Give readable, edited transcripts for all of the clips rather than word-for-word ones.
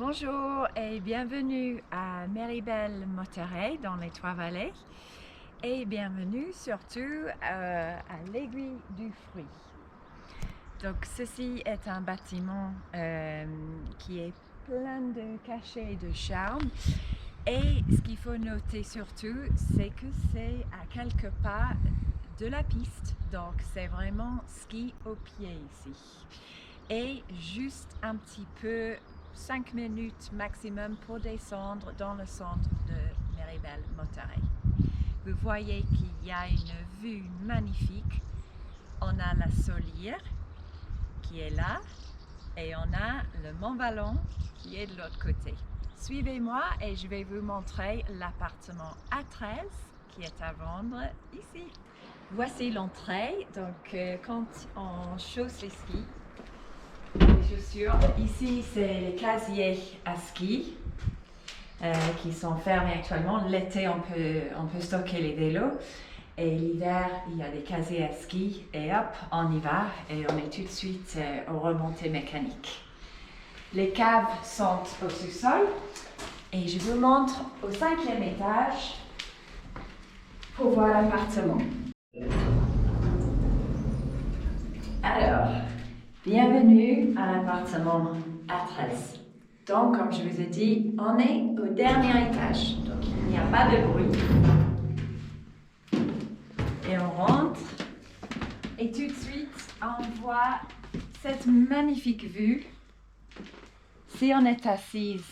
Bonjour et bienvenue à Méribel Moterey dans les Trois-Vallées et bienvenue surtout à l'Aiguille du Fruit. Donc ceci est un bâtiment qui est plein de cachets et de charme, et ce qu'il faut noter surtout c'est que c'est à quelques pas de la piste, donc c'est vraiment ski au pied ici, et juste un petit peu 5 minutes maximum pour descendre dans le centre de Méribel Moterey. Vous voyez qu'il y a une vue magnifique. On a la Solière qui est là et on a le Mont Ballon qui est de l'autre côté. Suivez-moi et je vais vous montrer l'appartement A13 qui est à vendre ici. Voici l'entrée. Donc quand on chausse les skis, les chaussures, ici c'est les casiers à ski qui sont fermés actuellement. L'été on peut stocker les vélos, et l'hiver il y a des casiers à ski et hop on y va et on est tout de suite aux remontées mécaniques. Les caves sont au sous-sol et je vous montre au 5e étage pour voir l'appartement. Alors, bienvenue à l'appartement A13. Donc, comme je vous ai dit, on est au dernier étage, donc il n'y a pas de bruit. Et on rentre, et tout de suite, on voit cette magnifique vue. Si on est assise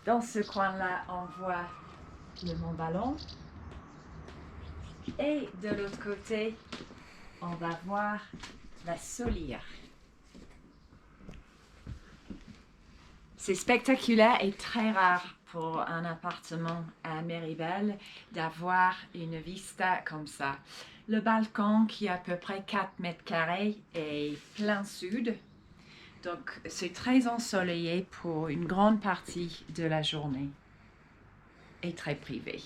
dans ce coin-là, on voit le Mont Ballon. Et de l'autre côté, on va voir la Solière. C'est spectaculaire et très rare pour un appartement à Méribel d'avoir une vista comme ça. Le balcon qui est à peu près 4 mètres carrés est plein sud. Donc c'est très ensoleillé pour une grande partie de la journée et très privé.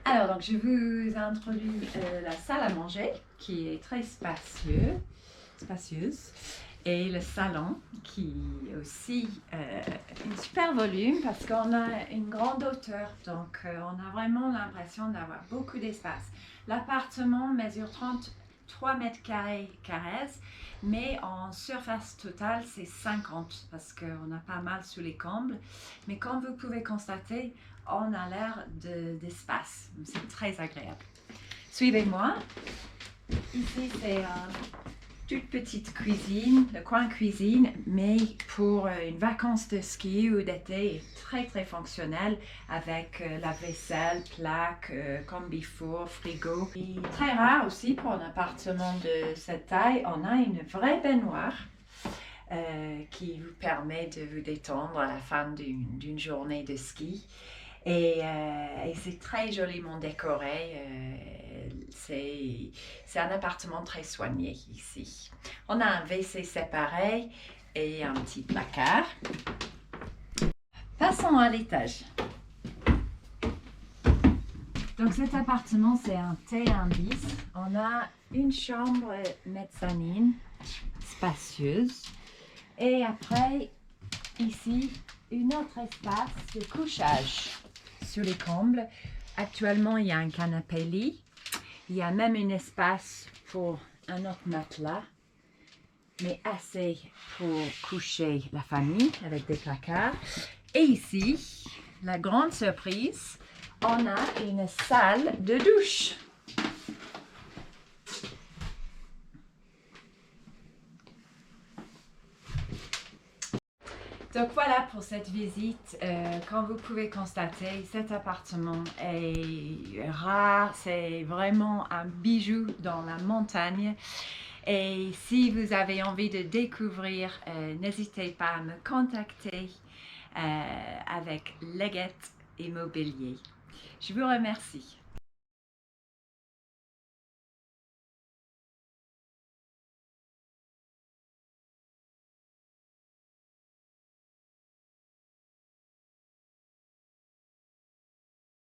Alors donc je vous introduis la salle à manger qui est très spacieuse. Et le salon qui est aussi un super volume parce qu'on a une grande hauteur, donc on a vraiment l'impression d'avoir beaucoup d'espace. L'appartement mesure 33 mètres carrés, mais en surface totale c'est 50 parce qu'on a pas mal sous les combles. Mais comme vous pouvez constater, on a l'air d'espace, c'est très agréable. Suivez-moi. Ici c'est toute petite cuisine, le coin cuisine, mais pour une vacance de ski ou d'été, est très très fonctionnel avec la vaisselle, plaque, combi-four, frigo. Et très rare aussi pour un appartement de cette taille, on a une vraie baignoire qui vous permet de vous détendre à la fin d'une journée de ski. Et c'est très joliment décoré. C'est un appartement très soigné ici. On a un WC séparé et un petit placard. Passons à l'étage. Donc cet appartement c'est un T1 bis. On a une chambre mezzanine spacieuse. Et après, ici, une autre espace de couchage sur les combles. Actuellement, il y a un canapé lit. Il y a même un espace pour un autre matelas, mais assez pour coucher la famille avec des placards. Et ici, la grande surprise, on a une salle de douche. Donc voilà pour cette visite. Comme vous pouvez constater, cet appartement est rare. C'est vraiment un bijou dans la montagne. Et si vous avez envie de découvrir, n'hésitez pas à me contacter avec Leggett Immobilier. Je vous remercie.